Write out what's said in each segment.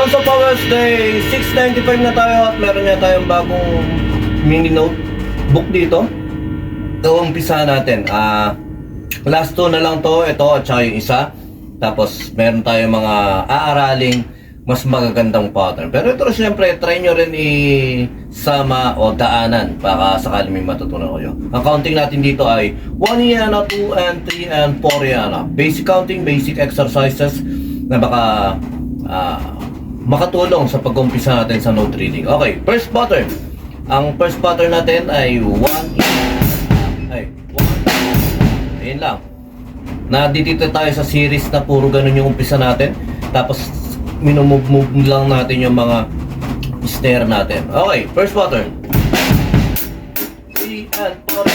So Wednesday, 695 na tayo at meron niya tayong bagong mini notebook dito. Ito umpisa natin. Last two na lang to, ito at saka yung isa. Tapos meron tayong mga aaraling mas magagandang pattern. Pero ito siyempre, try nyo rin isama o daanan para sakali may matutunan kayo. Ang counting natin dito ay 1 yana, 2 and 3 and 4 yana. Basic counting, basic exercises na baka makatulong sa pag-umpisa natin sa note reading. Okay, first pattern. Ang first pattern natin ay 1. Ayun lang. Dito tayo sa series na puro ganun yung umpisa natin. Tapos minumove lang natin yung mga snare natin. Okay, first pattern. 3 and 4.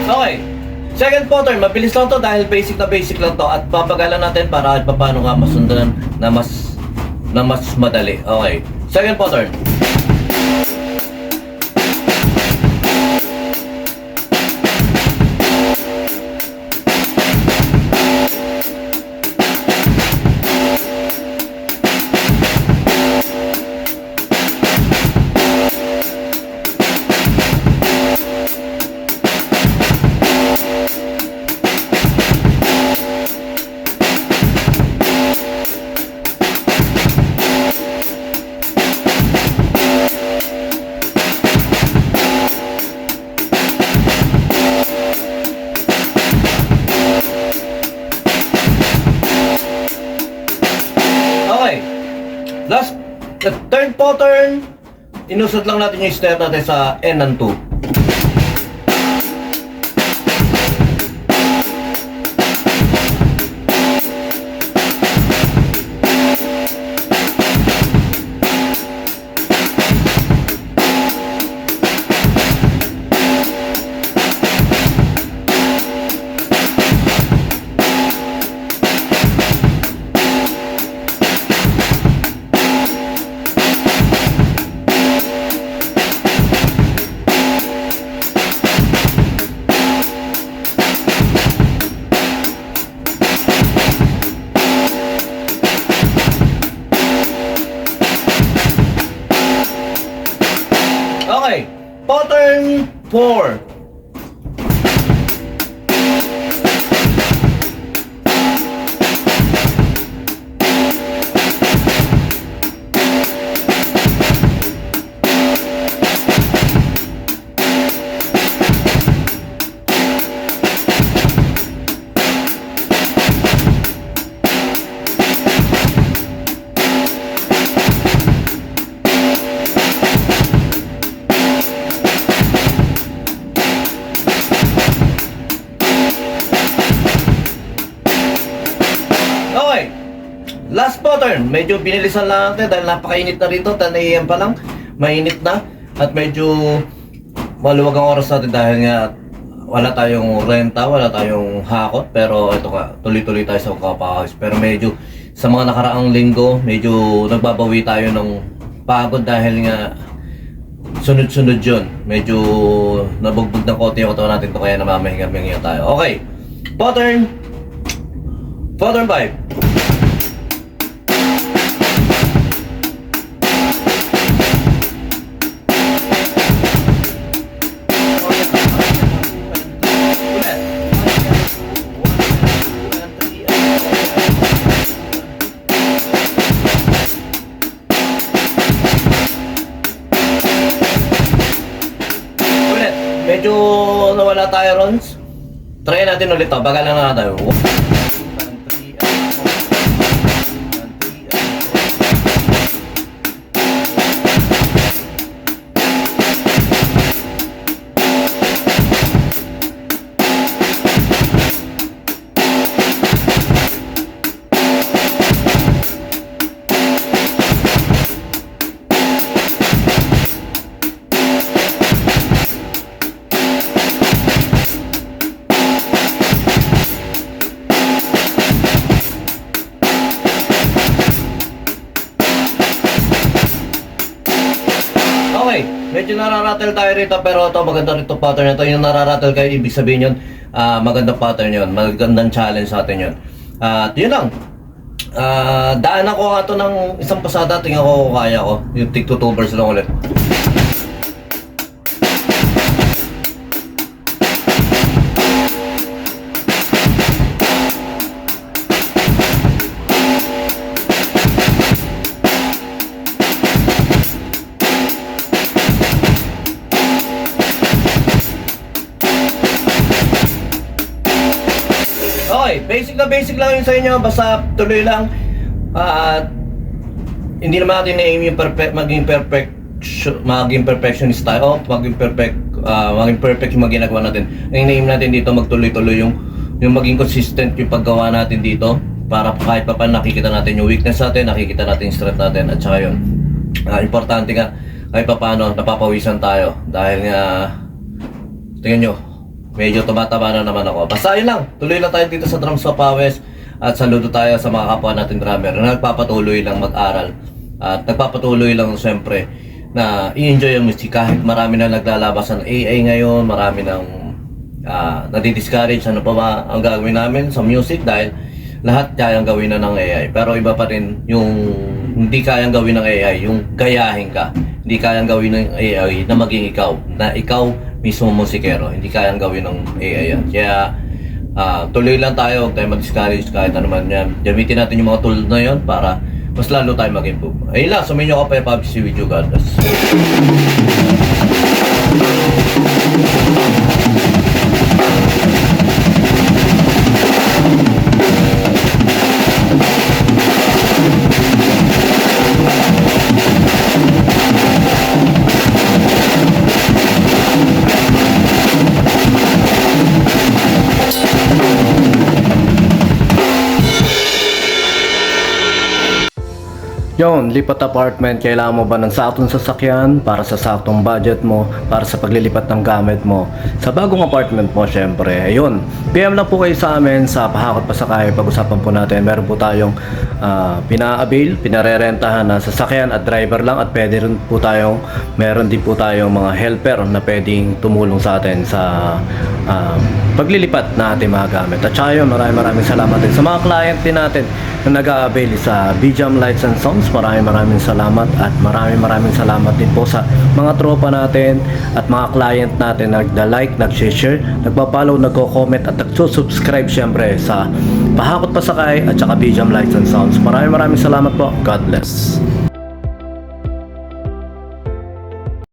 Okay, second pattern, mabilis lang to dahil basic lang to at papagalan natin para at paano nga masundan na mas madali. Okay, second pattern. Last, the third pattern, inusot lang natin yung snare natin sa N and 2. Okay, pattern 4. Last pattern, medyo binilisan lang natin dahil napakainit na rito, 10 AM pa lang, mainit na at medyo maluwag ang oras natin dahil nga wala tayong renta, wala tayong hakot, pero ito nga, tuloy-tuloy tayo sa kapahawis. Pero medyo sa mga nakaraang linggo, medyo nagbabawi tayo ng pagod dahil nga sunod-sunod yun. Medyo nabugbog ng konti yung katawan natin to kaya namamahinga-hinga tayo. Okay, pattern 5. Try natin ulit to. Bagalan na tayo. Okay, medyo nararatel tayo rito pero ito maganda rito pattern na ito. Yung nararatel kayo, ibig sabihin yun, magandang pattern yun, magandang challenge sa atin yun. At yun lang. Daan ako nga ito ng isang pasada, tingnan ko kung kaya ko. Yung TikTokers lang ulit. Okay, basic lang yun sa inyo. Basta tuloy lang. Hindi naman natin na-aim yung maging perfectionist tayo. Maging perfect yung mga ginagawa natin. Ang na-aim natin dito, magtuloy-tuloy yung maging consistent yung paggawa natin dito. Para kahit pa nakikita natin yung weakness natin, nakikita natin yung strength natin. At saka yun, importante nga, kahit pa paano, napapawisan tayo. Dahil nga, tingnan nyo, medyo tumataba na naman ako. Basta yun lang. Tuloy lang tayo dito sa Drums sa Pawes. At saludo tayo sa mga kapwa natin drummer na nagpapatuloy lang mag-aral. At nagpapatuloy lang siyempre na i-enjoy ang music. Kahit marami na naglalabas ng AI ngayon, marami nang nadidiscourage. Ano pa ba ang gagawin namin sa music? Dahil lahat kayang gawin na ng AI. Pero iba pa rin yung hindi kayang gawin ng AI, yung gayahin ka. Hindi kayang gawin ng AI na maging ikaw. Na ikaw mismo musikero, hindi kayang gawin ng AI yan. Kaya tuloy lang tayo, huwag tayo mag-discourage kahit ano man yan. Gamitin natin yung mga tools na yun para mas lalo tayo mag-improve. Ayun lang, suminyo ka pa yung PUBG video, God bless. Yon, lipat apartment, kailangan mo ba ng saktong sasakyan para sa saktong budget mo, para sa paglilipat ng gamit mo? Sa bagong apartment mo, syempre, ayun. PM lang po kayo sa amin sa Pahakot Pasakay. Pag-usapan po natin, meron po tayong pina-avail, pinarerentahan na sasakyan at driver lang, at pwede rin po tayong, meron din po tayong mga helper na pwedeng tumulong sa atin sa paglilipat na ating mga gamit. At saka yun, maraming salamat din sa mga client din natin na nag-a-avail sa BJAM Lights and Sounds. Maraming salamat, at maraming salamat din po sa mga tropa natin at mga client natin na nagda-like, nag-share, nagpa-follow, nagko-comment at nagsusubscribe syempre sa Pahakot Pasakay at saka BJAM Lights and Sounds. Maraming salamat po. God bless.